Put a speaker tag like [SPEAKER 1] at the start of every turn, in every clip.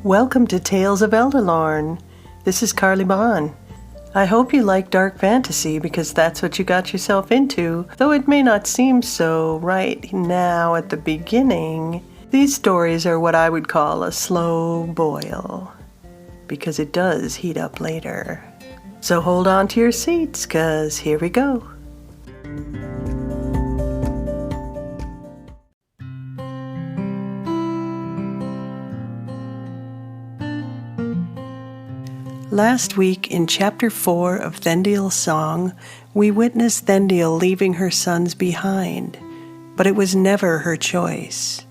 [SPEAKER 1] Welcome to Tales of Eldelórne. This is Karleigh. I hope you like dark fantasy because that's what you got yourself into, though it may not seem so right now at the beginning. These stories are what I would call a slow boil, because it does heat up later. So hold on to your seats, 'cause here we go. Last week, in Chapter 4 of Thendiel's song, we witnessed Thendiel leaving her sons behind, but it was never her choice.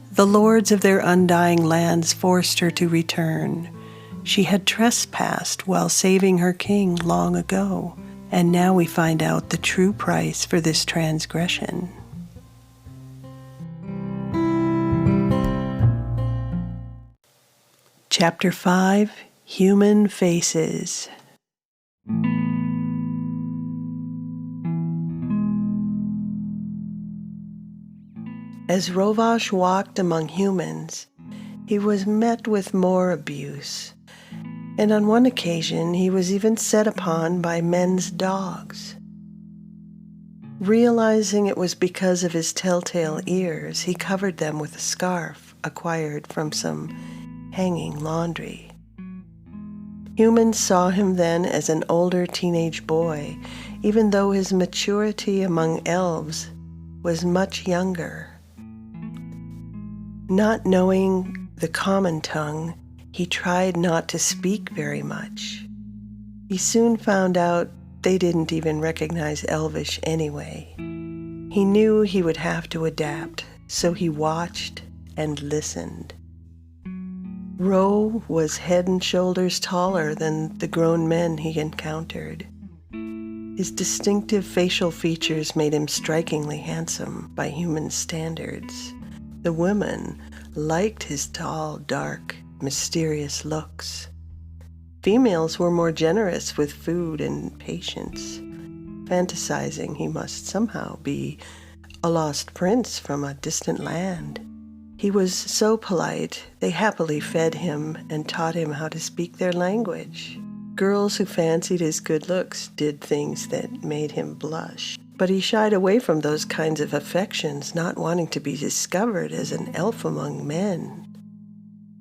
[SPEAKER 1] The lords of their undying lands forced her to return. She had trespassed while saving her king long ago, and now we find out the true price for this transgression. Chapter 5, Human Faces. As Rovāsh walked among humans, he was met with more abuse, and on one occasion he was even set upon by men's dogs. Realizing it was because of his telltale ears, he covered them with a scarf acquired from some hanging laundry. Humans saw him then as an older teenage boy, even though his maturity among elves was much younger. Not knowing the common tongue, he tried not to speak very much. He soon found out they didn't even recognize Elvish anyway. He knew he would have to adapt, so he watched and listened. Ro was head and shoulders taller than the grown men he encountered. His distinctive facial features made him strikingly handsome by human standards. The women liked his tall, dark, mysterious looks. Females were more generous with food and patience, fantasizing he must somehow be a lost prince from a distant land. He was so polite, they happily fed him and taught him how to speak their language. Girls who fancied his good looks did things that made him blush, but he shied away from those kinds of affections, not wanting to be discovered as an elf among men.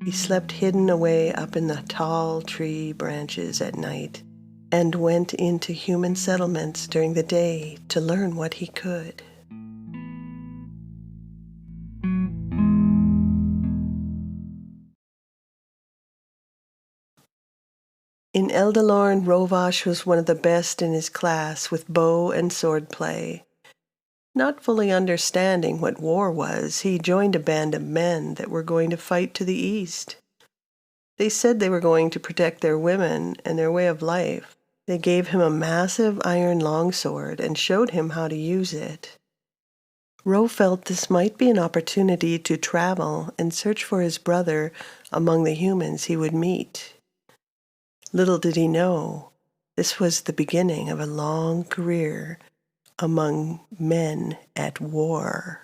[SPEAKER 1] He slept hidden away up in the tall tree branches at night, and went into human settlements during the day to learn what he could. In Eldelórne, Rovāsh was one of the best in his class with bow and sword play. Not fully understanding what war was, he joined a band of men that were going to fight to the east. They said they were going to protect their women and their way of life. They gave him a massive iron longsword and showed him how to use it. Ro felt this might be an opportunity to travel and search for his brother among the humans he would meet. Little did he know, this was the beginning of a long career among men at war.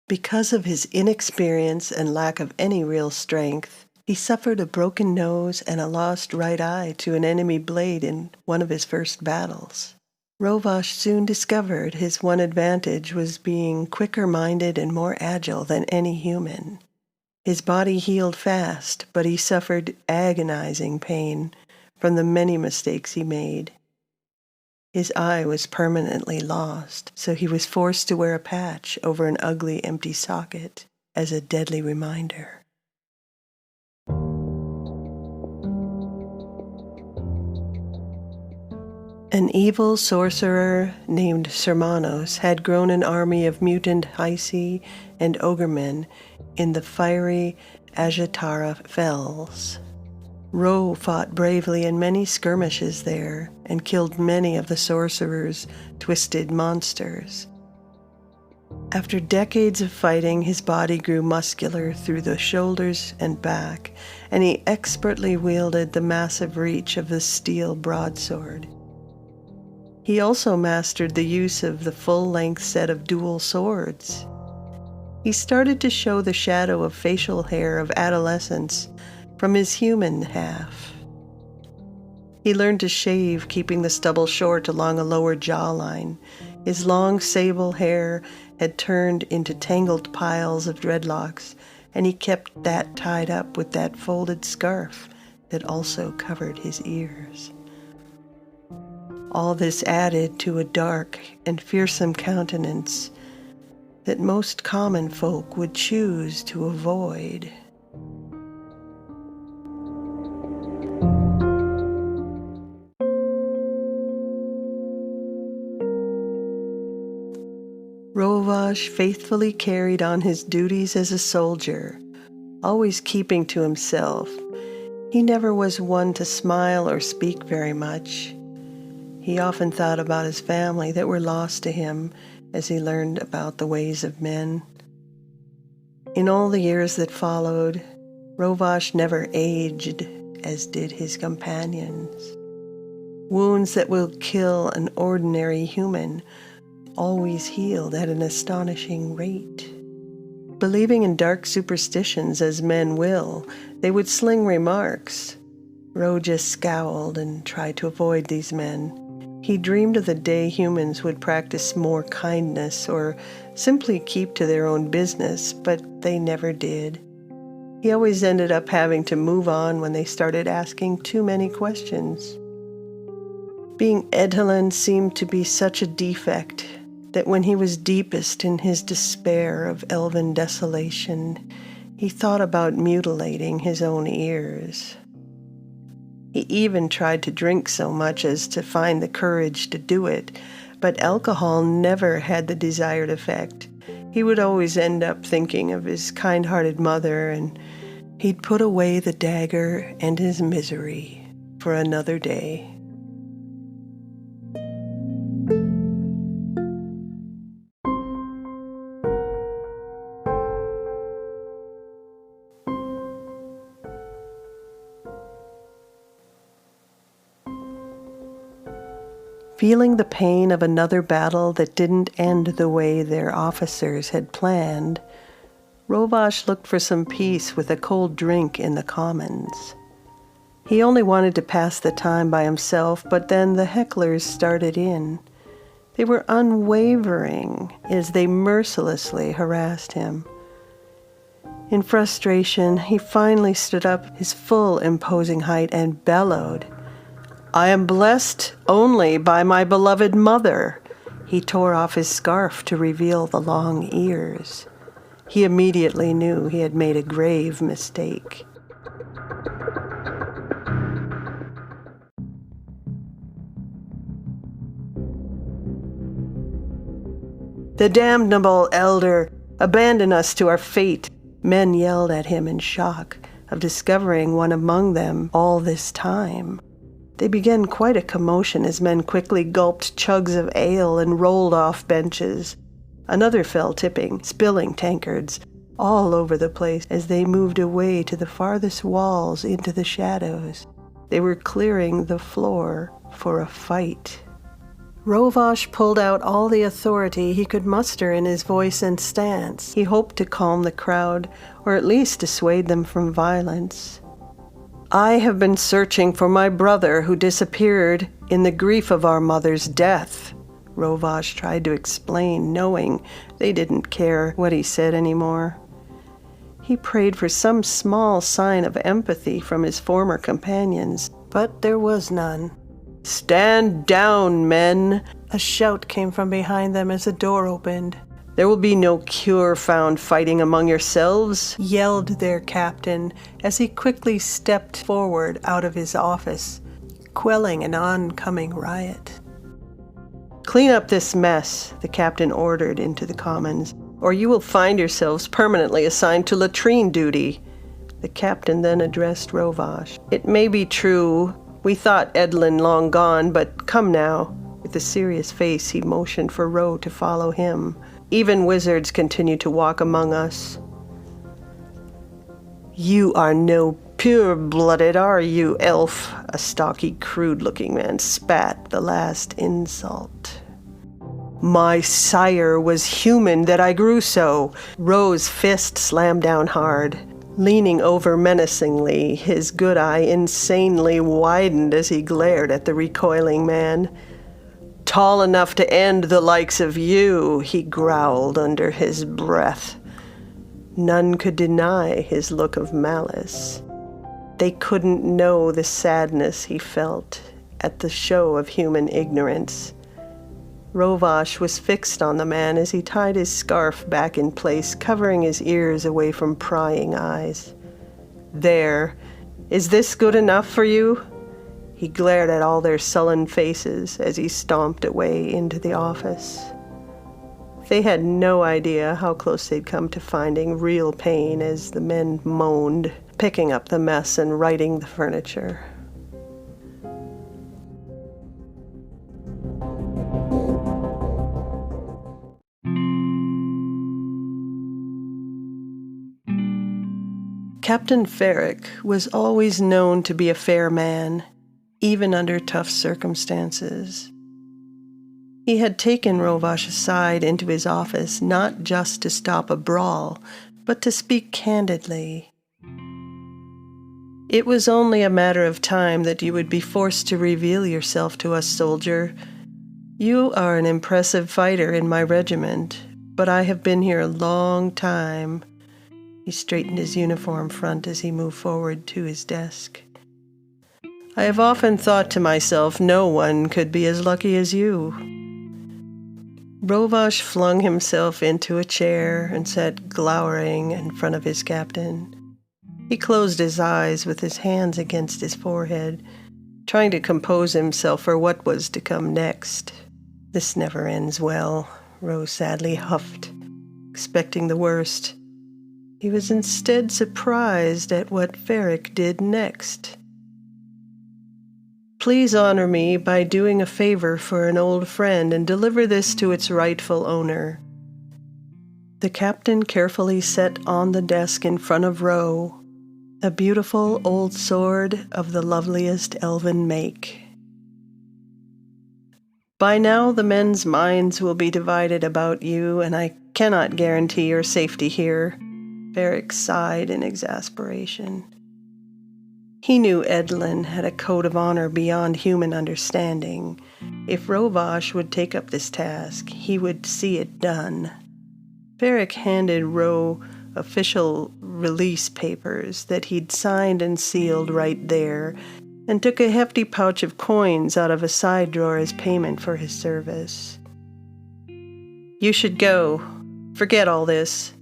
[SPEAKER 1] Because of his inexperience and lack of any real strength, he suffered a broken nose and a lost right eye to an enemy blade in one of his first battles. Rovāsh soon discovered his one advantage was being quicker-minded and more agile than any human. His body healed fast, but he suffered agonizing pain from the many mistakes he made. His eye was permanently lost, so he was forced to wear a patch over an ugly empty socket as a deadly reminder. An evil sorcerer named Sermanos had grown an army of mutant Hysi and ogremen in the fiery Ajatara Fells. Ro fought bravely in many skirmishes there and killed many of the sorcerer's twisted monsters. After decades of fighting, his body grew muscular through the shoulders and back, and he expertly wielded the massive reach of the steel broadsword. He also mastered the use of the full-length set of dual swords. He started to show the shadow of facial hair of adolescence from his human half. He learned to shave, keeping the stubble short along a lower jawline. His long sable hair had turned into tangled piles of dreadlocks, and he kept that tied up with that folded scarf that also covered his ears. All this added to a dark and fearsome countenance that most common folk would choose to avoid. Rovage faithfully carried on his duties as a soldier, always keeping to himself. He never was one to smile or speak very much. He often thought about his family that were lost to him as he learned about the ways of men. In all the years that followed, Rovage never aged as did his companions. Wounds that will kill an ordinary human always healed at an astonishing rate. Believing in dark superstitions as men will, they would sling remarks. Ro just scowled and tried to avoid these men. He dreamed of the day humans would practice more kindness or simply keep to their own business, but they never did. He always ended up having to move on when they started asking too many questions. Being Edhellen seemed to be such a defect that when he was deepest in his despair of elven desolation, he thought about mutilating his own ears. He even tried to drink so much as to find the courage to do it, but alcohol never had the desired effect. He would always end up thinking of his kind-hearted mother, and he'd put away the dagger and his misery for another day. Feeling the pain of another battle that didn't end the way their officers had planned, Rovage looked for some peace with a cold drink in the commons. He only wanted to pass the time by himself, but then the hecklers started in. They were unwavering as they mercilessly harassed him. In frustration, he finally stood up his full imposing height and bellowed, "I am blessed only by my beloved mother." He tore off his scarf to reveal the long ears. He immediately knew he had made a grave mistake. "The damnable elder, abandon us to our fate," men yelled at him in shock of discovering one among them all this time. They began quite a commotion as men quickly gulped chugs of ale and rolled off benches. Another fell tipping, spilling tankards all over the place as they moved away to the farthest walls into the shadows. They were clearing the floor for a fight. Rovage pulled out all the authority he could muster in his voice and stance. He hoped to calm the crowd, or at least dissuade them from violence. "I have been searching for my brother who disappeared in the grief of our mother's death," Rovage tried to explain, knowing they didn't care what he said anymore. He prayed for some small sign of empathy from his former companions, but there was none. "Stand down, men!" A shout came from behind them as the door opened. "There will be no cure found fighting among yourselves," yelled their captain as he quickly stepped forward out of his office, quelling an oncoming riot. "Clean up this mess," the captain ordered into the commons, "or you will find yourselves permanently assigned to latrine duty." The captain then addressed Rovage. "It may be true. We thought Edhellen long gone, but come now." With a serious face, he motioned for Ro to follow him. "Even wizards continue to walk among us." "You are no pure-blooded, are you, elf?" A stocky, crude-looking man spat the last insult. My sire was human that I grew so. Ro's fist slammed down hard. Leaning over menacingly, his good eye insanely widened as he glared at the recoiling man. Tall enough to end the likes of you, he growled under his breath. None could deny his look of malice. They couldn't know the sadness he felt at the show of human ignorance. Rovash was fixed on the man as he tied his scarf back in place, covering his ears away from prying eyes. There, is this good enough for you? He glared at all their sullen faces as he stomped away into the office. They had no idea how close they'd come to finding real pain as the men moaned, picking up the mess and righting the furniture. Captain Ferric was always known to be a fair man, even under tough circumstances. He had taken Rovash aside into his office not just to stop a brawl, but to speak candidly. It was only a matter of time that you would be forced to reveal yourself to us, soldier. You are an impressive fighter in my regiment, but I have been here a long time. He straightened his uniform front as he moved forward to his desk. I have often thought to myself, no one could be as lucky as you. Rovash flung himself into a chair and sat glowering in front of his captain. He closed his eyes with his hands against his forehead, trying to compose himself for what was to come next. This never ends well, Ro sadly huffed, expecting the worst. He was instead surprised at what Ferric did next. Please honor me by doing a favor for an old friend and deliver this to its rightful owner. The captain carefully set on the desk in front of Ro a beautiful old sword of the loveliest elven make. By now the men's minds will be divided about you, and I cannot guarantee your safety here. Ferric sighed in exasperation. He knew Edhellen had a code of honor beyond human understanding. If Rovash would take up this task, he would see it done. Ferric handed Ro official release papers that he'd signed and sealed right there, and took a hefty pouch of coins out of a side drawer as payment for his service. You should go. Forget all this.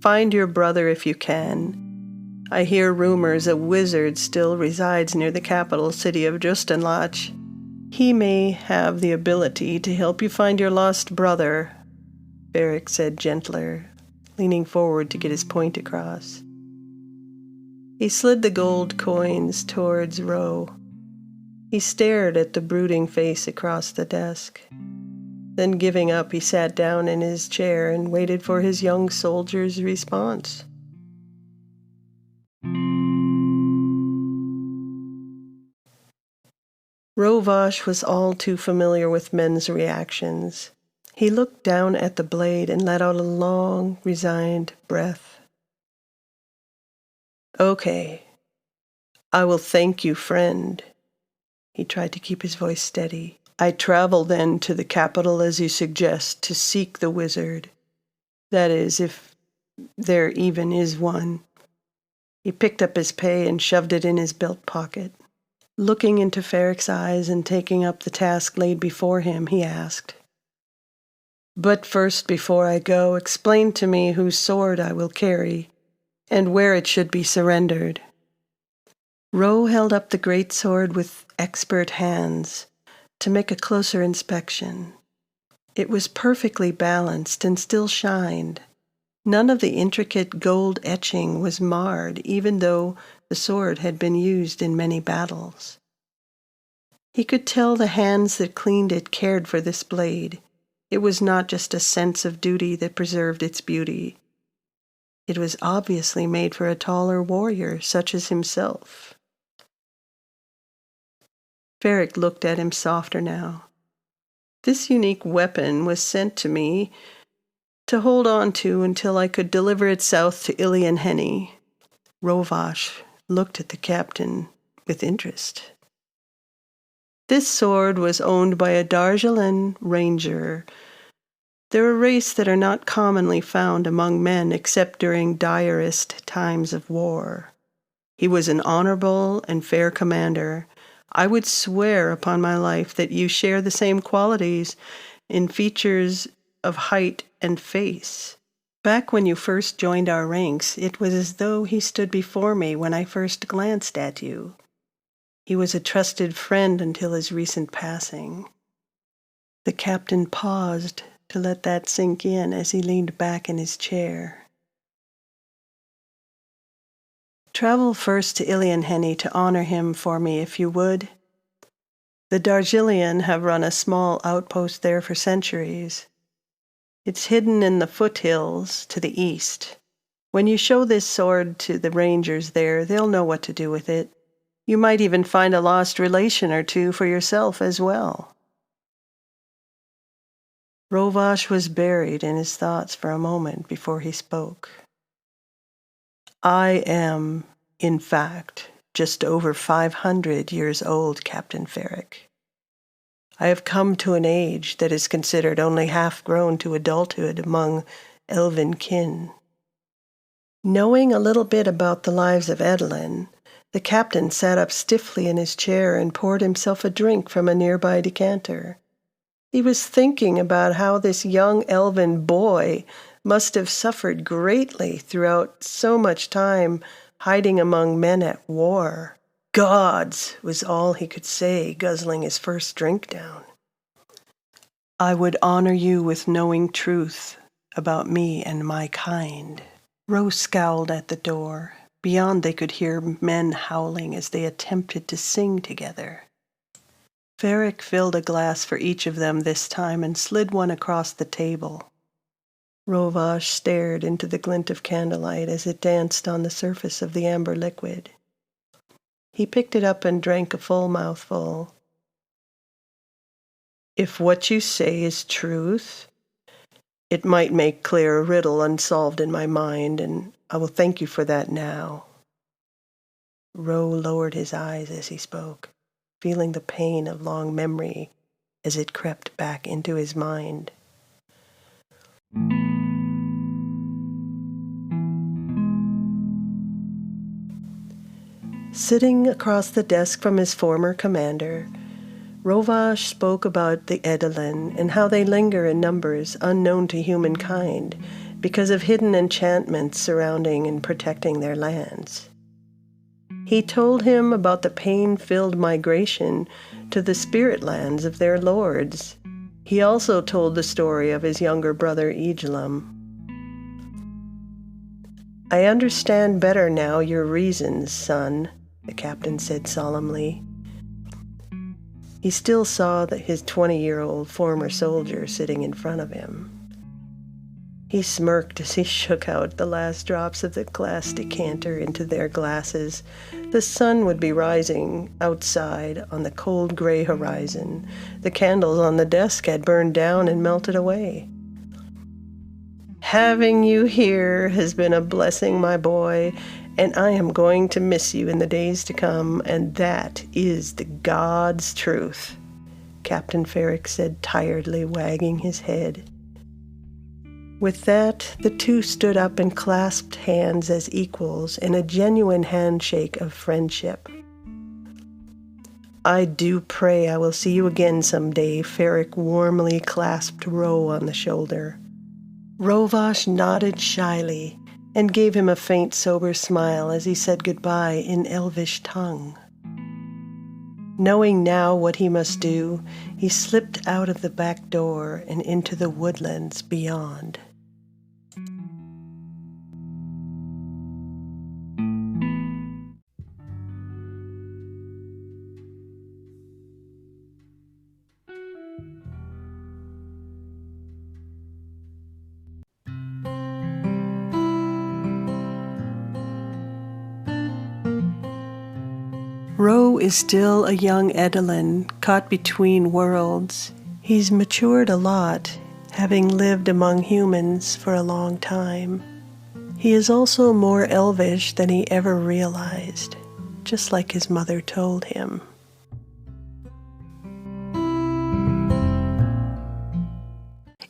[SPEAKER 1] Find your brother if you can. I hear rumors a wizard still resides near the capital city of Justenlach. He may have the ability to help you find your lost brother, Ferric said gentler, leaning forward to get his point across. He slid the gold coins towards Ro. He stared at the brooding face across the desk. Then giving up, he sat down in his chair and waited for his young soldier's response. Rovash was all too familiar with men's reactions. He looked down at the blade and let out a long, resigned breath. Okay. I will thank you, friend. He tried to keep his voice steady. I travel then to the capital as you suggest to seek the wizard. That is, if there even is one. He picked up his pay and shoved it in his belt pocket. Looking into Ferric's eyes and taking up the task laid before him, he asked, But first, before I go, explain to me whose sword I will carry, and where it should be surrendered. Ro held up the great sword with expert hands to make a closer inspection. It was perfectly balanced and still shined. None of the intricate gold etching was marred, even though the sword had been used in many battles. He could tell the hands that cleaned it cared for this blade. It was not just a sense of duty that preserved its beauty. It was obviously made for a taller warrior, such as himself. Ferric looked at him softer now. This unique weapon was sent to me to hold on to until I could deliver it south to Edhellen. Rovash looked at the captain with interest. This sword was owned by a Edhellen ranger. They're a race that are not commonly found among men except during direst times of war. He was an honorable and fair commander. I would swear upon my life that you share the same qualities in features of height and face. Back when you first joined our ranks, it was as though he stood before me when I first glanced at you. He was a trusted friend until his recent passing. The captain paused to let that sink in as he leaned back in his chair. Travel first to Edhellen to honor him for me, if you would. The Dargillian have run a small outpost there for centuries. It's hidden in the foothills to the east. When you show this sword to the rangers there, they'll know what to do with it. You might even find a lost relation or two for yourself as well. Rovash was buried in his thoughts for a moment before he spoke. I am, in fact, just over 500 years old, Captain Ferric. I have come to an age that is considered only half grown to adulthood among elven kin. Knowing a little bit about the lives of Edhellen, the captain sat up stiffly in his chair and poured himself a drink from a nearby decanter. He was thinking about how this young elven boy must have suffered greatly throughout so much time hiding among men at war. Gods, was all he could say, guzzling his first drink down. I would honor you with knowing truth about me and my kind. Rose scowled at the door. Beyond they could hear men howling as they attempted to sing together. Ferric filled a glass for each of them this time and slid one across the table. Rovash stared into the glint of candlelight as it danced on the surface of the amber liquid. He picked it up and drank a full mouthful. If what you say is truth, it might make clear a riddle unsolved in my mind, and I will thank you for that now. Ro lowered his eyes as he spoke, feeling the pain of long memory as it crept back into his mind. Sitting across the desk from his former commander, Rovash spoke about the Edhellen and how they linger in numbers unknown to humankind because of hidden enchantments surrounding and protecting their lands. He told him about the pain-filled migration to the spirit lands of their lords. He also told the story of his younger brother Edhellen. I understand better now your reasons, son, the captain said solemnly. He still saw his 20-year-old former soldier sitting in front of him. He smirked as he shook out the last drops of the glass decanter into their glasses. The sun would be rising outside on the cold gray horizon. The candles on the desk had burned down and melted away. Having you here has been a blessing, my boy, and I am going to miss you in the days to come, and that is the God's truth, Captain Ferric said tiredly, wagging his head. With that, the two stood up and clasped hands as equals in a genuine handshake of friendship. I do pray I will see you again someday, Ferric warmly clasped Ro on the shoulder. Rovash nodded shyly and gave him a faint, sober smile as he said goodbye in Elvish tongue. Knowing now what he must do, he slipped out of the back door and into the woodlands beyond. Ro is still a young Edhellen, caught between worlds. He's matured a lot, having lived among humans for a long time. He is also more elvish than he ever realized, just like his mother told him.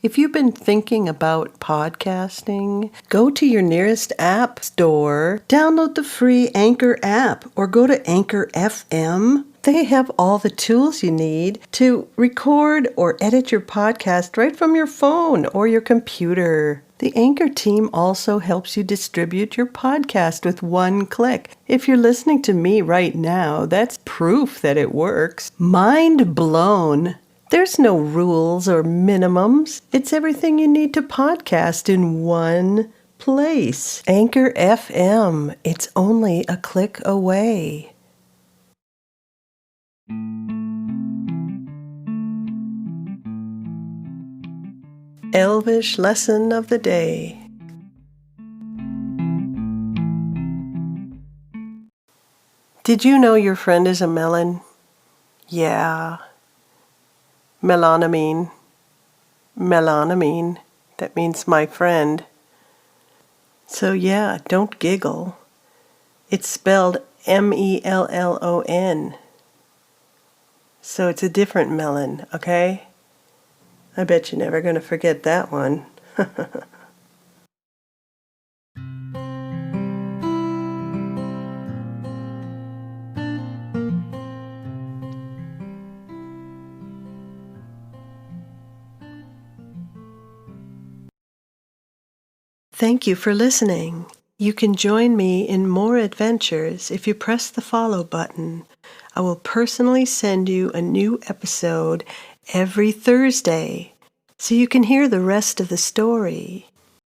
[SPEAKER 1] If you've been thinking about podcasting, go to your nearest app store, download the free Anchor app, or go to Anchor FM. They have all the tools you need to record or edit your podcast right from your phone or your computer. The Anchor team also helps you distribute your podcast with one click. If you're listening to me right now, that's proof that it works. Mind blown. There's no rules or minimums. It's everything you need to podcast in one place. Anchor FM. It's only a click away. Elvish lesson of the day. Did you know your friend is a melon? Yeah. Melanamine. Melanamine. That means my friend. So yeah, don't giggle. It's spelled Mellon. So it's a different melon, okay? I bet you're never going to forget that one. Thank you for listening. You can join me in more adventures if you press the follow button. I will personally send you a new episode every Thursday, so you can hear the rest of the story.